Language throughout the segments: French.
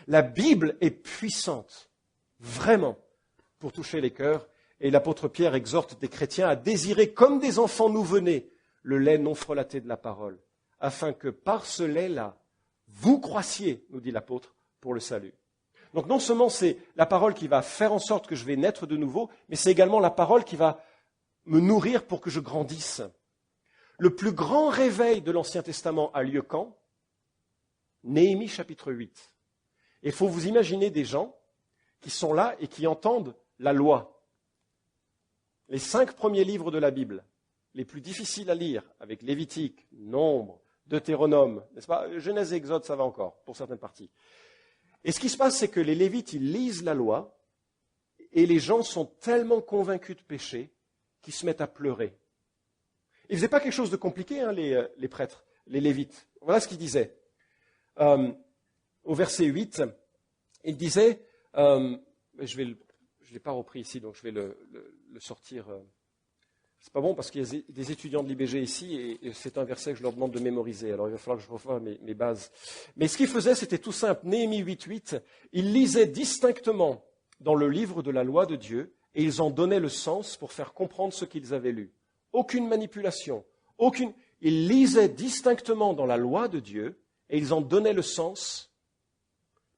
La Bible est puissante, vraiment, pour toucher les cœurs. Et l'apôtre Pierre exhorte des chrétiens à désirer comme des enfants nouveau-nés le lait non frelaté de la parole, afin que par ce lait-là, vous croissiez, nous dit l'apôtre, pour le salut. Donc non seulement c'est la parole qui va faire en sorte que je vais naître de nouveau, mais c'est également la parole qui va me nourrir pour que je grandisse. Le plus grand réveil de l'Ancien Testament a lieu quand? Néhémie chapitre 8. Et il faut vous imaginer des gens qui sont là et qui entendent la loi. Les 5 premiers livres de la Bible, les plus difficiles à lire, avec Lévitique, Nombre, Deutéronome, n'est-ce pas? Genèse et Exode, ça va encore, pour certaines parties. Et ce qui se passe, c'est que les Lévites, ils lisent la loi, et les gens sont tellement convaincus de péché qu'ils se mettent à pleurer. Ils ne faisaient pas quelque chose de compliqué, hein, les prêtres, les Lévites. Voilà ce qu'ils disaient. Au verset 8, ils disaient, je ne l'ai pas repris ici, donc je vais le sortir. C'est pas bon parce qu'il y a des étudiants de l'IBG ici et c'est un verset que je leur demande de mémoriser. Alors il va falloir que je revoie mes bases. Mais ce qu'ils faisaient, c'était tout simple. Néhémie 8.8, ils lisaient distinctement dans le livre de la loi de Dieu et ils en donnaient le sens pour faire comprendre ce qu'ils avaient lu. Aucune manipulation, aucune. Ils lisaient distinctement dans la loi de Dieu et ils en donnaient le sens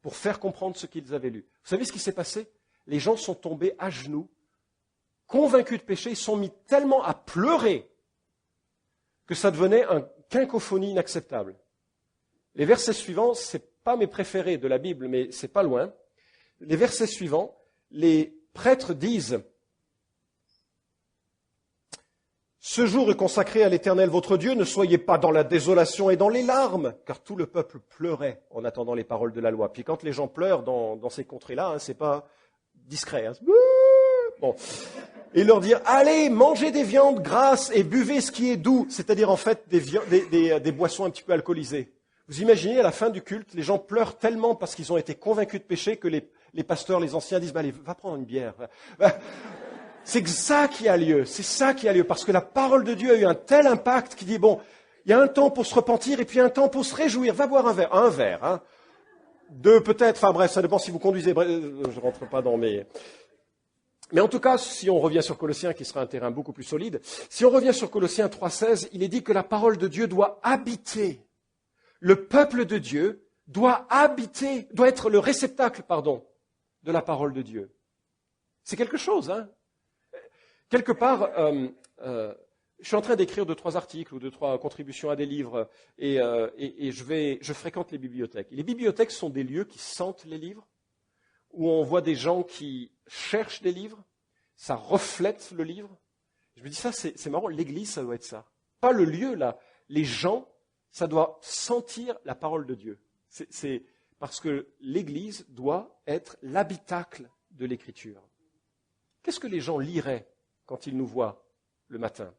pour faire comprendre ce qu'ils avaient lu. Vous savez ce qui s'est passé? Les gens sont tombés à genoux, convaincus de péché, ils sont mis tellement à pleurer que ça devenait une cacophonie inacceptable. Les versets suivants, ce n'est pas mes préférés de la Bible, mais c'est pas loin. Les versets suivants, les prêtres disent « Ce jour est consacré à l'Éternel votre Dieu, ne soyez pas dans la désolation et dans les larmes, car tout le peuple pleurait en attendant les paroles de la loi. » Puis quand les gens pleurent dans ces contrées-là, hein, c'est pas discret. Hein. Bon. Et leur dire, allez, mangez des viandes grasses et buvez ce qui est doux, c'est-à-dire en fait des boissons un petit peu alcoolisées. Vous imaginez, à la fin du culte, les gens pleurent tellement parce qu'ils ont été convaincus de péché que les pasteurs, les anciens disent, allez, va prendre une bière. C'est ça qui a lieu, parce que la parole de Dieu a eu un tel impact qu'il dit, bon, il y a un temps pour se repentir et puis un temps pour se réjouir, va boire un verre, hein. 2 peut-être, enfin bref, ça dépend si vous conduisez, bref, je ne rentre pas dans mes... Mais en tout cas, si on revient sur Colossiens, qui sera un terrain beaucoup plus solide, si on revient sur Colossiens 3.16, il est dit que la parole de Dieu doit habiter. Le peuple de Dieu doit être le réceptacle, de la parole de Dieu. C'est quelque chose, hein. Quelque part, je suis en train d'écrire 2-3 articles ou 2-3 contributions à des livres et je fréquente les bibliothèques. Les bibliothèques sont des lieux qui sentent les livres, où on voit des gens qui cherchent des livres, ça reflète le livre. Je me dis ça, c'est marrant, l'église, ça doit être ça. Pas le lieu, là. Les gens, ça doit sentir la parole de Dieu. C'est parce que l'église doit être l'habitacle de l'écriture. Qu'est-ce que les gens liraient quand ils nous voient le matin?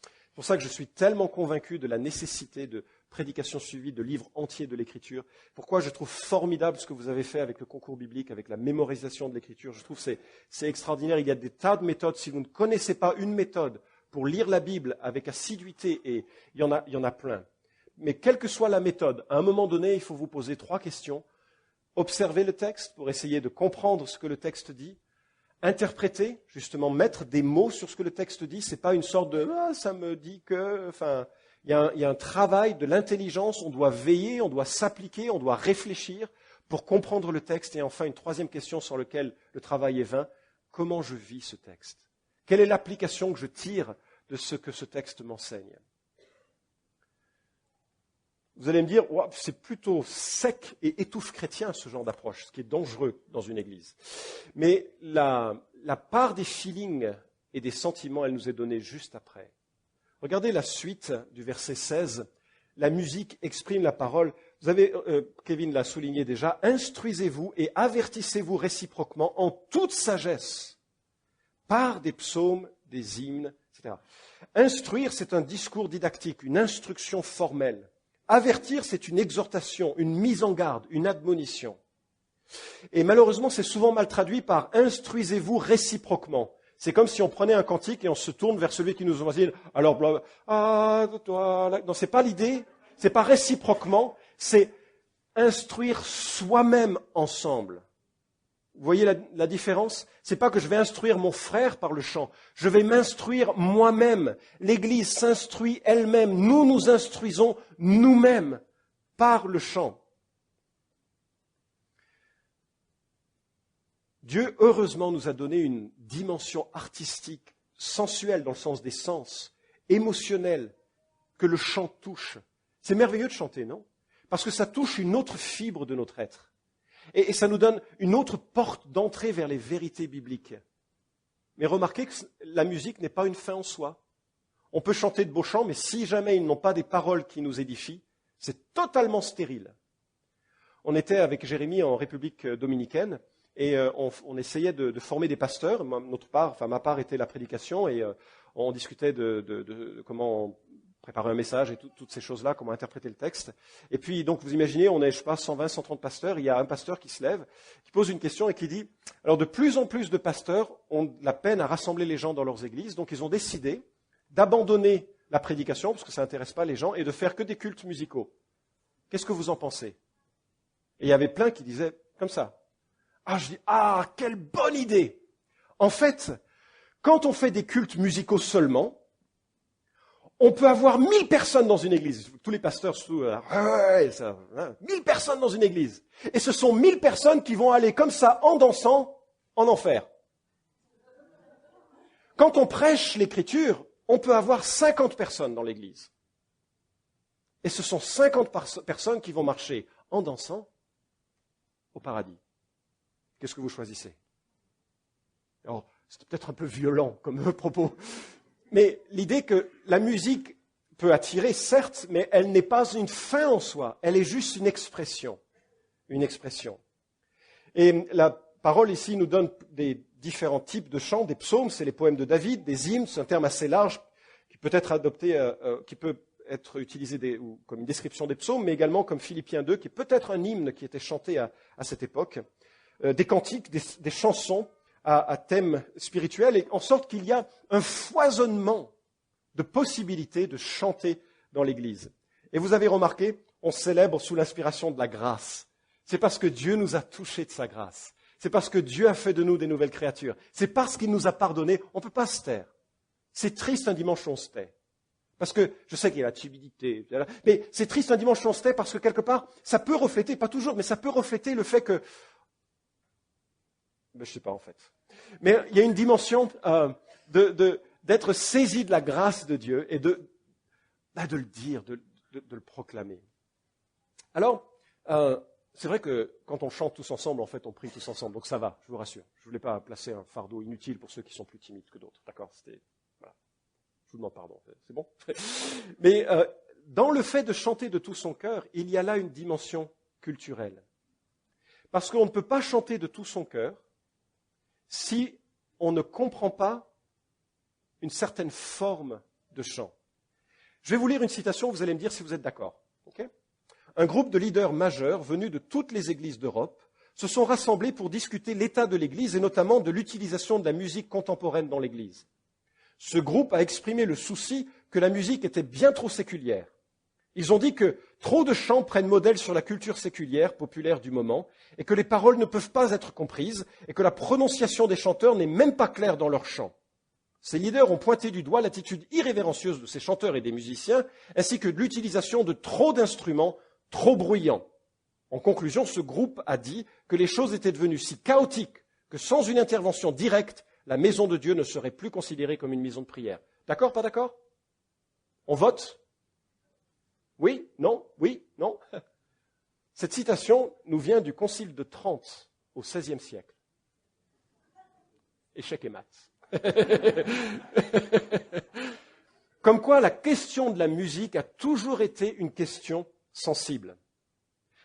C'est pour ça que je suis tellement convaincu de la nécessité de prédication suivie de livres entiers de l'Écriture. Pourquoi je trouve formidable ce que vous avez fait avec le concours biblique, avec la mémorisation de l'Écriture. Je trouve que c'est extraordinaire. Il y a des tas de méthodes. Si vous ne connaissez pas une méthode pour lire la Bible avec assiduité, et il y en a plein. Mais quelle que soit la méthode, à un moment donné, il faut vous poser 3 questions. Observer le texte pour essayer de comprendre ce que le texte dit. Interpréter, justement, mettre des mots sur ce que le texte dit. C'est pas une sorte de « ça me dit que… » Enfin, il y a un travail de l'intelligence, on doit veiller, on doit s'appliquer, on doit réfléchir pour comprendre le texte. Et enfin, une 3e question sur laquelle le travail est vain, comment je vis ce texte? Quelle est l'application que je tire de ce que ce texte m'enseigne? Vous allez me dire, wow, c'est plutôt sec et étouffe chrétien ce genre d'approche, ce qui est dangereux dans une église. Mais la part des feelings et des sentiments, elle nous est donnée juste après. Regardez la suite du verset 16. La musique exprime la parole. Vous avez, Kevin l'a souligné déjà, instruisez-vous et avertissez-vous réciproquement en toute sagesse par des psaumes, des hymnes, etc. Instruire, c'est un discours didactique, une instruction formelle. Avertir, c'est une exhortation, une mise en garde, une admonition. Et malheureusement, c'est souvent mal traduit par « instruisez-vous réciproquement ». C'est comme si on prenait un cantique et on se tourne vers celui qui nous envoie. Alors, toi, non, c'est pas l'idée, c'est pas réciproquement, c'est instruire soi-même ensemble. Vous voyez la différence? C'est pas que je vais instruire mon frère par le chant, je vais m'instruire moi-même. L'Église s'instruit elle-même, nous nous instruisons nous-mêmes par le chant. Dieu, heureusement, nous a donné une dimension artistique, sensuelle dans le sens des sens, émotionnelle, que le chant touche. C'est merveilleux de chanter, non? Parce que ça touche une autre fibre de notre être. Et ça nous donne une autre porte d'entrée vers les vérités bibliques. Mais remarquez que la musique n'est pas une fin en soi. On peut chanter de beaux chants, mais si jamais ils n'ont pas des paroles qui nous édifient, c'est totalement stérile. On était avec Jérémie en République dominicaine et on essayait de former des pasteurs. Ma part était la prédication et on discutait de comment préparer un message et toutes ces choses-là, comment interpréter le texte. Et puis, donc, vous imaginez, on est, 120, 130 pasteurs, il y a un pasteur qui se lève, qui pose une question et qui dit, alors de plus en plus de pasteurs ont de la peine à rassembler les gens dans leurs églises, donc ils ont décidé d'abandonner la prédication, parce que ça n'intéresse pas les gens, et de faire que des cultes musicaux. Qu'est-ce que vous en pensez? Et il y avait plein qui disaient comme ça. Je dis, quelle bonne idée! En fait, quand on fait des cultes musicaux seulement, on peut avoir 1000 personnes dans une église. Tous les pasteurs, 1000 personnes dans une église. Et ce sont 1000 personnes qui vont aller comme ça, en dansant, en enfer. Quand on prêche l'écriture, on peut avoir 50 personnes dans l'église. Et ce sont 50 personnes qui vont marcher en dansant au paradis. Qu'est-ce que vous choisissez? Alors, c'est peut-être un peu violent comme propos. Mais l'idée que la musique peut attirer, certes, mais elle n'est pas une fin en soi, elle est juste une expression. Une expression. Et la parole ici nous donne des différents types de chants, des psaumes, c'est les poèmes de David, des hymnes, c'est un terme assez large qui peut être adopté, qui peut être utilisé comme une description des psaumes, mais également comme Philippiens 2, qui est peut-être un hymne qui était chanté à cette époque, des cantiques, des chansons, à thème spirituel, et en sorte qu'il y a un foisonnement de possibilités de chanter dans l'Église. Et vous avez remarqué, on célèbre sous l'inspiration de la grâce. C'est parce que Dieu nous a touchés de sa grâce. C'est parce que Dieu a fait de nous des nouvelles créatures. C'est parce qu'il nous a pardonné. On ne peut pas se taire. C'est triste un dimanche où on se tait. Parce que je sais qu'il y a la timidité, mais c'est triste un dimanche où on se tait parce que quelque part, ça peut refléter, pas toujours, mais ça peut refléter le fait que... je ne sais pas en fait. Mais il y a une dimension d'être saisi de la grâce de Dieu et de le dire, de le proclamer. Alors, c'est vrai que quand on chante tous ensemble, en fait, on prie tous ensemble, donc ça va, je vous rassure. Je ne voulais pas placer un fardeau inutile pour ceux qui sont plus timides que d'autres, d'accord? Voilà. Je vous demande pardon, c'est bon? Mais dans le fait de chanter de tout son cœur, il y a là une dimension culturelle. Parce qu'on ne peut pas chanter de tout son cœur si on ne comprend pas une certaine forme de chant. Je vais vous lire une citation, vous allez me dire si vous êtes d'accord. Okay? Un groupe de leaders majeurs venus de toutes les églises d'Europe se sont rassemblés pour discuter l'état de l'Église et notamment de l'utilisation de la musique contemporaine dans l'Église. Ce groupe a exprimé le souci que la musique était bien trop séculière. Ils ont dit que trop de chants prennent modèle sur la culture séculière, populaire du moment, et que les paroles ne peuvent pas être comprises, et que la prononciation des chanteurs n'est même pas claire dans leurs chants. Ces leaders ont pointé du doigt l'attitude irrévérencieuse de ces chanteurs et des musiciens, ainsi que de l'utilisation de trop d'instruments trop bruyants. En conclusion, ce groupe a dit que les choses étaient devenues si chaotiques que sans une intervention directe, la maison de Dieu ne serait plus considérée comme une maison de prière. D'accord, pas d'accord? On vote? Oui, non, oui, non. Cette citation nous vient du Concile de Trente au XVIe siècle. Échec et maths. Comme quoi la question de la musique a toujours été une question sensible.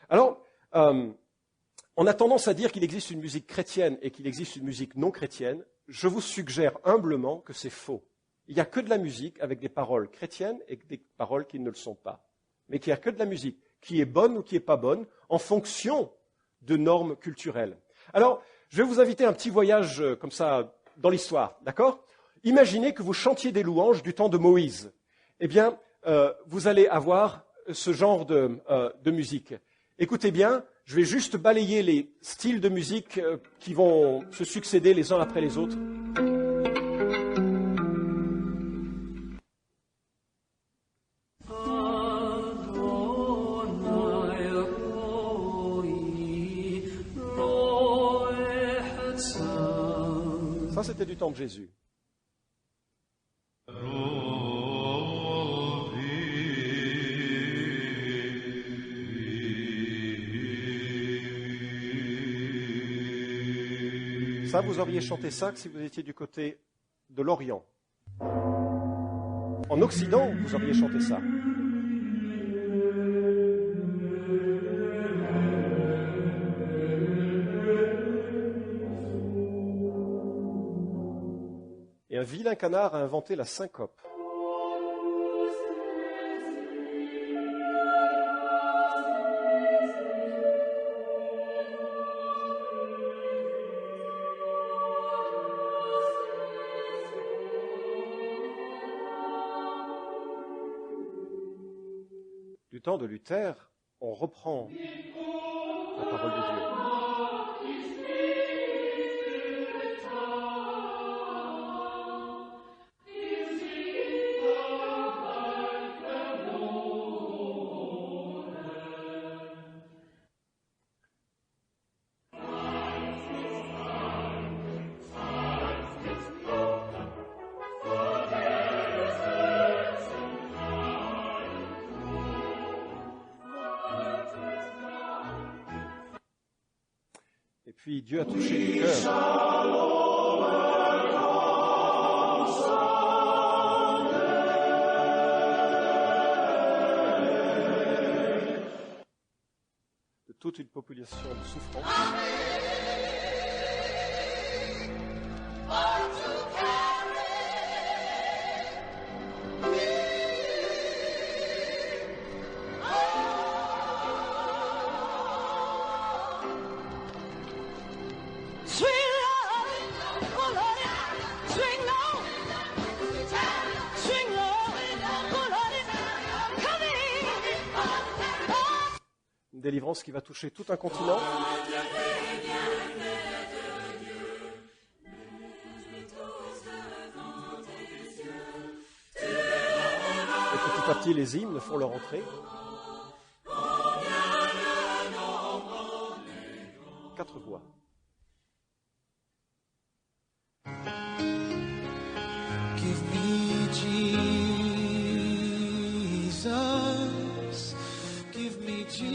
Alors, on a tendance à dire qu'il existe une musique chrétienne et qu'il existe une musique non chrétienne. Je vous suggère humblement que c'est faux. Il n'y a que de la musique avec des paroles chrétiennes et des paroles qui ne le sont pas. Mais qu'il n'y a que de la musique qui est bonne ou qui n'est pas bonne en fonction de normes culturelles. Alors, je vais vous inviter à un petit voyage comme ça dans l'histoire, d'accord? Imaginez que vous chantiez des louanges du temps de Moïse. Eh bien, vous allez avoir ce genre de musique. Écoutez bien, je vais juste balayer les styles de musique qui vont se succéder les uns après les autres. Ça, c'était du temps de Jésus. Ça, vous auriez chanté ça si vous étiez du côté de l'Orient. En Occident, vous auriez chanté ça. Et un vilain canard a inventé la syncope. Du temps de Luther, on reprend la parole de Dieu. Et puis Dieu a touché le cœur. De toute une population de souffrance. Une délivrance qui va toucher tout un continent. Et petit à petit, les hymnes font leur entrée. 4 voix. Give me Jesus, give me Jesus,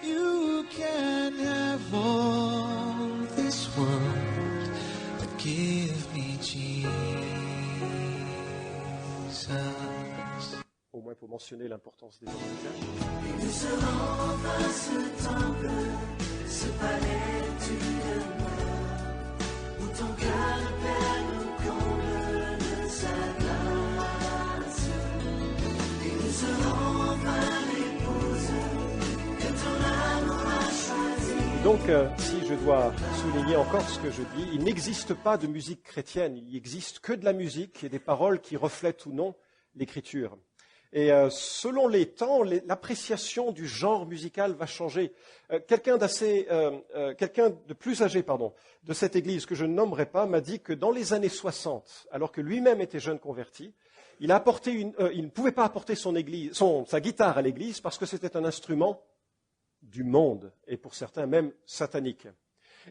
you can have all this world, but give me Jesus. Au moins pour mentionner l'importance des engagements. Et nous serons dans ce temple, ce palais tu demeures, où ton cœur Père nous comble de sa grâce. Et nous serons enfin l'épouse que ton amour a choisie. Donc, si je dois souligner encore ce que je dis, il n'existe pas de musique chrétienne, il n'existe que de la musique et des paroles qui reflètent ou non l'Écriture. Et selon les temps, l'appréciation du genre musical va changer. Quelqu'un de plus âgé, de cette église que je ne nommerai pas, m'a dit que dans les années 60, alors que lui-même était jeune converti, il ne pouvait pas apporter sa guitare à l'église parce que c'était un instrument du monde et pour certains même satanique.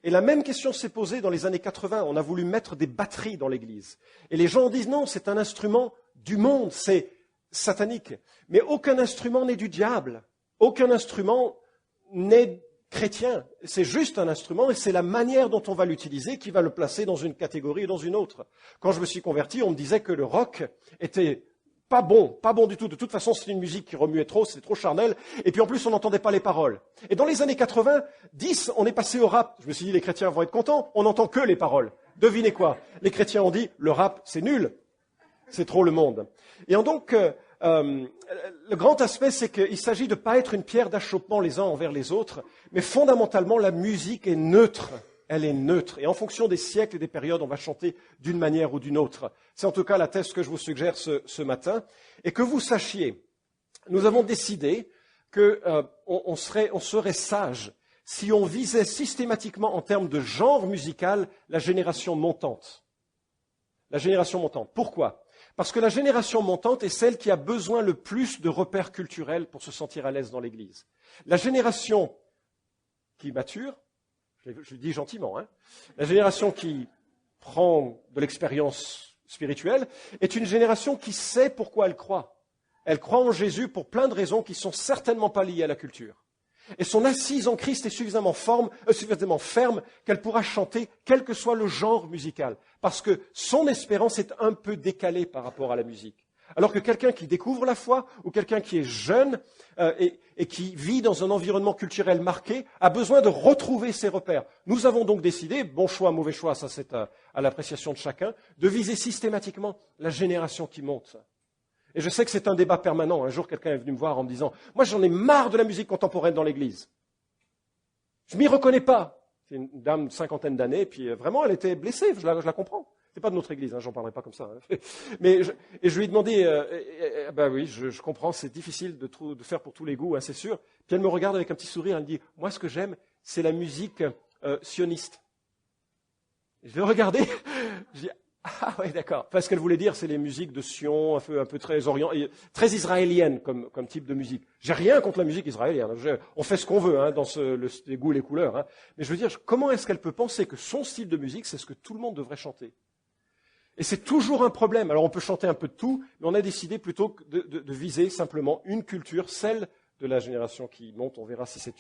Et la même question s'est posée dans les années 80. On a voulu mettre des batteries dans l'église. Et les gens disent non, c'est un instrument du monde, c'est satanique. Mais aucun instrument n'est du diable. Aucun instrument n'est chrétien. C'est juste un instrument et c'est la manière dont on va l'utiliser qui va le placer dans une catégorie ou dans une autre. Quand je me suis converti, on me disait que le rock était pas bon du tout. De toute façon, c'était une musique qui remuait trop, c'était trop charnel. Et puis en plus, on n'entendait pas les paroles. Et dans les années 90, on est passé au rap. Je me suis dit, les chrétiens vont être contents, on n'entend que les paroles. Devinez quoi? Les chrétiens ont dit, le rap, c'est nul. C'est trop le monde. Et donc, le grand aspect, c'est qu'il s'agit de ne pas être une pierre d'achoppement les uns envers les autres, mais fondamentalement, la musique est neutre. Elle est neutre. Et en fonction des siècles et des périodes, on va chanter d'une manière ou d'une autre. C'est en tout cas la thèse que je vous suggère ce matin. Et que vous sachiez nous avons décidé qu'on serait sage si on visait systématiquement en termes de genre musical la génération montante. La génération montante. Pourquoi ? Parce que la génération montante est celle qui a besoin le plus de repères culturels pour se sentir à l'aise dans l'Église. La génération qui mature, je le dis gentiment, la génération qui prend de l'expérience spirituelle est une génération qui sait pourquoi elle croit. Elle croit en Jésus pour plein de raisons qui ne sont certainement pas liées à la culture. Et son assise en Christ est suffisamment ferme qu'elle pourra chanter quel que soit le genre musical. Parce que son espérance est un peu décalée par rapport à la musique. Alors que quelqu'un qui découvre la foi ou quelqu'un qui est jeune et qui vit dans un environnement culturel marqué a besoin de retrouver ses repères. Nous avons donc décidé, bon choix, mauvais choix, ça c'est à l'appréciation de chacun, de viser systématiquement la génération qui monte. Et je sais que c'est un débat permanent. Un jour, quelqu'un est venu me voir en me disant « Moi, j'en ai marre de la musique contemporaine dans l'Église. Je m'y reconnais pas. » C'est une dame de 50 d'années, puis vraiment, elle était blessée, je la comprends. C'est pas de notre Église, j'en parlerai pas comme ça. Mais je lui ai demandé « Ben oui, je comprends, c'est difficile de faire pour tous les goûts, c'est sûr. » Puis elle me regarde avec un petit sourire, elle me dit « Moi, ce que j'aime, c'est la musique sioniste. » Je l'ai regardé, je dis ah oui, d'accord. Enfin, ce qu'elle voulait dire, c'est les musiques de Sion, un peu très très israéliennes comme type de musique. J'ai rien contre la musique israélienne. On fait ce qu'on veut dans les goûts et les couleurs. Mais je veux dire, comment est-ce qu'elle peut penser que son style de musique, c'est ce que tout le monde devrait chanter ? Et c'est toujours un problème. Alors, on peut chanter un peu de tout, mais on a décidé plutôt de viser simplement une culture, celle de la génération qui monte. On verra si c'est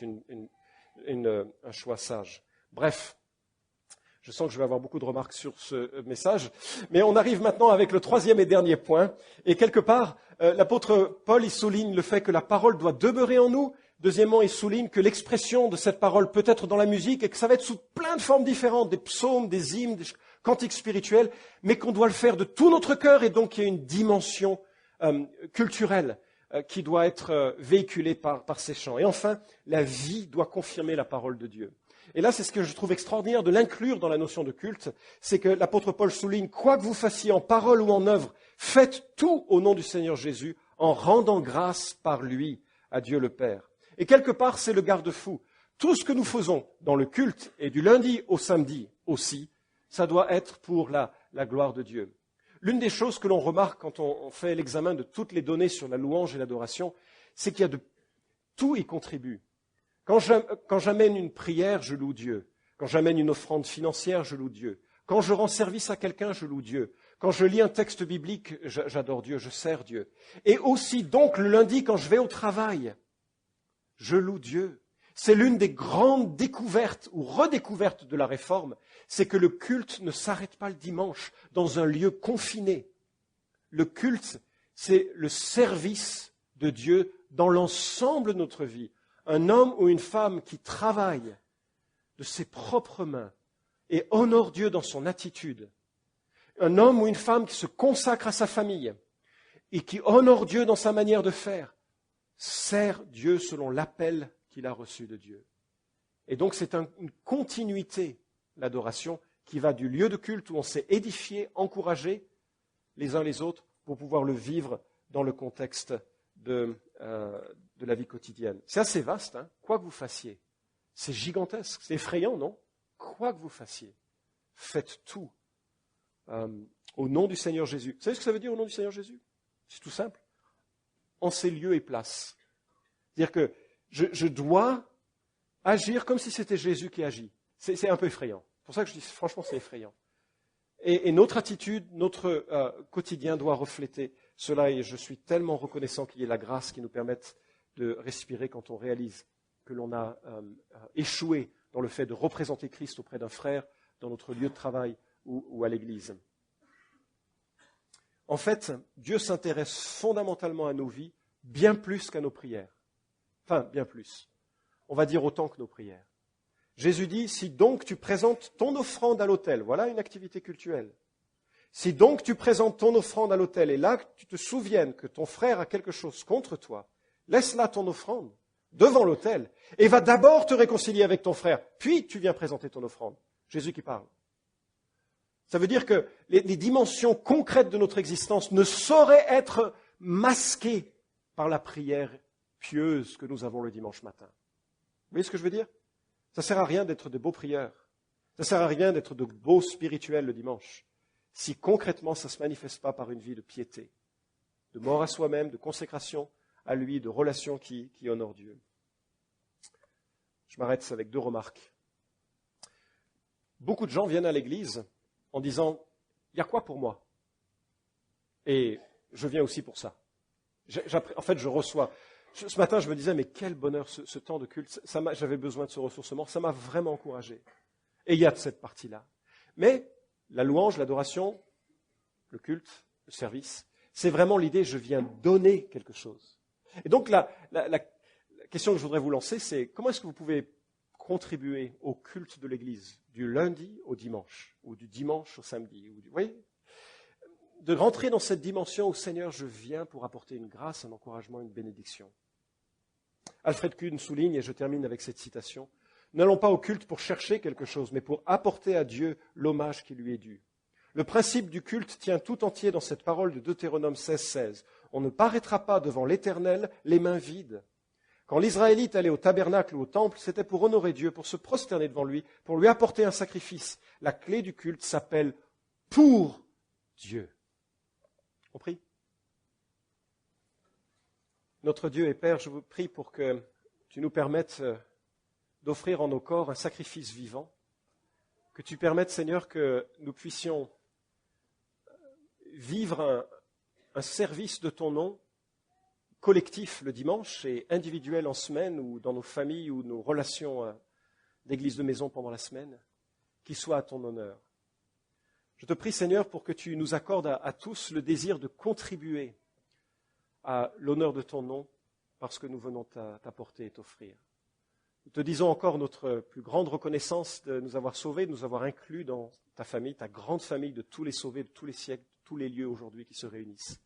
un choix sage. Bref. Je sens que je vais avoir beaucoup de remarques sur ce message. Mais on arrive maintenant avec le troisième et dernier point. Et quelque part, l'apôtre Paul, il souligne le fait que la parole doit demeurer en nous. Deuxièmement, il souligne que l'expression de cette parole peut être dans la musique et que ça va être sous plein de formes différentes, des psaumes, des hymnes, des cantiques spirituels, mais qu'on doit le faire de tout notre cœur et donc il y a une dimension culturelle qui doit être véhiculée par ces chants. Et enfin, la vie doit confirmer la parole de Dieu. Et là, c'est ce que je trouve extraordinaire de l'inclure dans la notion de culte, c'est que l'apôtre Paul souligne, quoi que vous fassiez en parole ou en œuvre, faites tout au nom du Seigneur Jésus, en rendant grâce par lui à Dieu le Père. Et quelque part, c'est le garde-fou. Tout ce que nous faisons dans le culte, et du lundi au samedi aussi, ça doit être pour la gloire de Dieu. L'une des choses que l'on remarque quand on fait l'examen de toutes les données sur la louange et l'adoration, c'est qu'il y a tout y contribue. Quand j'amène une prière, je loue Dieu. Quand j'amène une offrande financière, je loue Dieu. Quand je rends service à quelqu'un, je loue Dieu. Quand je lis un texte biblique, j'adore Dieu, je sers Dieu. Et aussi, donc, le lundi, quand je vais au travail, je loue Dieu. C'est l'une des grandes découvertes ou redécouvertes de la Réforme, c'est que le culte ne s'arrête pas le dimanche dans un lieu confiné. Le culte, c'est le service de Dieu dans l'ensemble de notre vie. Un homme ou une femme qui travaille de ses propres mains et honore Dieu dans son attitude. Un homme ou une femme qui se consacre à sa famille et qui honore Dieu dans sa manière de faire, sert Dieu selon l'appel qu'il a reçu de Dieu. Et donc c'est une continuité, l'adoration, qui va du lieu de culte où on s'est édifié, encouragé les uns les autres pour pouvoir le vivre dans le contexte de la vie quotidienne. C'est assez vaste, quoi que vous fassiez. C'est gigantesque, c'est effrayant, non ? Quoi que vous fassiez, faites tout au nom du Seigneur Jésus. Vous savez ce que ça veut dire au nom du Seigneur Jésus ? C'est tout simple. En ces lieux et places. C'est-à-dire que je dois agir comme si c'était Jésus qui agit. C'est un peu effrayant. C'est pour ça que je dis, franchement, c'est effrayant. Et notre attitude, notre quotidien doit refléter cela. Et je suis tellement reconnaissant qu'il y ait la grâce qui nous permette de respirer quand on réalise que l'on a échoué dans le fait de représenter Christ auprès d'un frère dans notre lieu de travail ou à l'église. En fait, Dieu s'intéresse fondamentalement à nos vies bien plus qu'à nos prières. Enfin, bien plus. On va dire autant que nos prières. Jésus dit, si donc tu présentes ton offrande à l'autel, voilà une activité cultuelle. Si donc tu présentes ton offrande à l'autel et là tu te souviennes que ton frère a quelque chose contre toi, laisse là ton offrande devant l'autel et va d'abord te réconcilier avec ton frère, puis tu viens présenter ton offrande. Jésus qui parle. Ça veut dire que les dimensions concrètes de notre existence ne sauraient être masquées par la prière pieuse que nous avons le dimanche matin. Vous voyez ce que je veux dire? Ça ne sert à rien d'être de beaux prieurs. Ça ne sert à rien d'être de beaux spirituels le dimanche, si concrètement ça ne se manifeste pas par une vie de piété, de mort à soi-même, de consécration à lui, de relation qui honore Dieu. Je m'arrête avec 2 remarques. Beaucoup de gens viennent à l'église en disant « Il y a quoi pour moi ?» Et je viens aussi pour ça. En fait, je reçois. Ce matin, je me disais « Mais quel bonheur ce temps de culte, j'avais besoin de ce ressourcement, ça m'a vraiment encouragé. » Et il y a de cette partie-là. Mais la louange, l'adoration, le culte, le service, c'est vraiment l'idée « Je viens donner quelque chose ». Et donc, la question que je voudrais vous lancer, c'est comment est-ce que vous pouvez contribuer au culte de l'Église du lundi au dimanche, ou du dimanche au samedi. Vous voyez, de rentrer dans cette dimension où, Seigneur, je viens pour apporter une grâce, un encouragement, une bénédiction. Alfred Kuhn souligne, et je termine avec cette citation, « N'allons pas au culte pour chercher quelque chose, mais pour apporter à Dieu l'hommage qui lui est dû. Le principe du culte tient tout entier dans cette parole de Deutéronome 16:16. On ne paraîtra pas devant l'Éternel les mains vides. » Quand l'Israélite allait au tabernacle ou au temple, c'était pour honorer Dieu, pour se prosterner devant lui, pour lui apporter un sacrifice. La clé du culte s'appelle « pour Dieu ». Compris? Notre Dieu et Père, je vous prie pour que tu nous permettes d'offrir en nos corps un sacrifice vivant, que tu permettes, Seigneur, que nous puissions vivre un service de ton nom, collectif le dimanche et individuel en semaine ou dans nos familles ou nos relations d'église de maison pendant la semaine, qui soit à ton honneur. Je te prie, Seigneur, pour que tu nous accordes à tous le désir de contribuer à l'honneur de ton nom parce que nous venons t'apporter et t'offrir. Nous te disons encore notre plus grande reconnaissance de nous avoir sauvés, de nous avoir inclus dans ta famille, ta grande famille de tous les sauvés, de tous les siècles, de tous les lieux aujourd'hui qui se réunissent.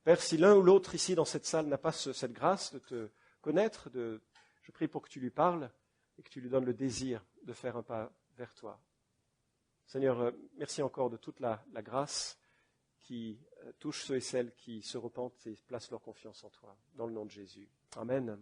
Père, si l'un ou l'autre ici dans cette salle n'a pas cette grâce de te connaître, je prie pour que tu lui parles et que tu lui donnes le désir de faire un pas vers toi. Seigneur, merci encore de toute la grâce qui touche ceux et celles qui se repentent et placent leur confiance en toi. Dans le nom de Jésus. Amen.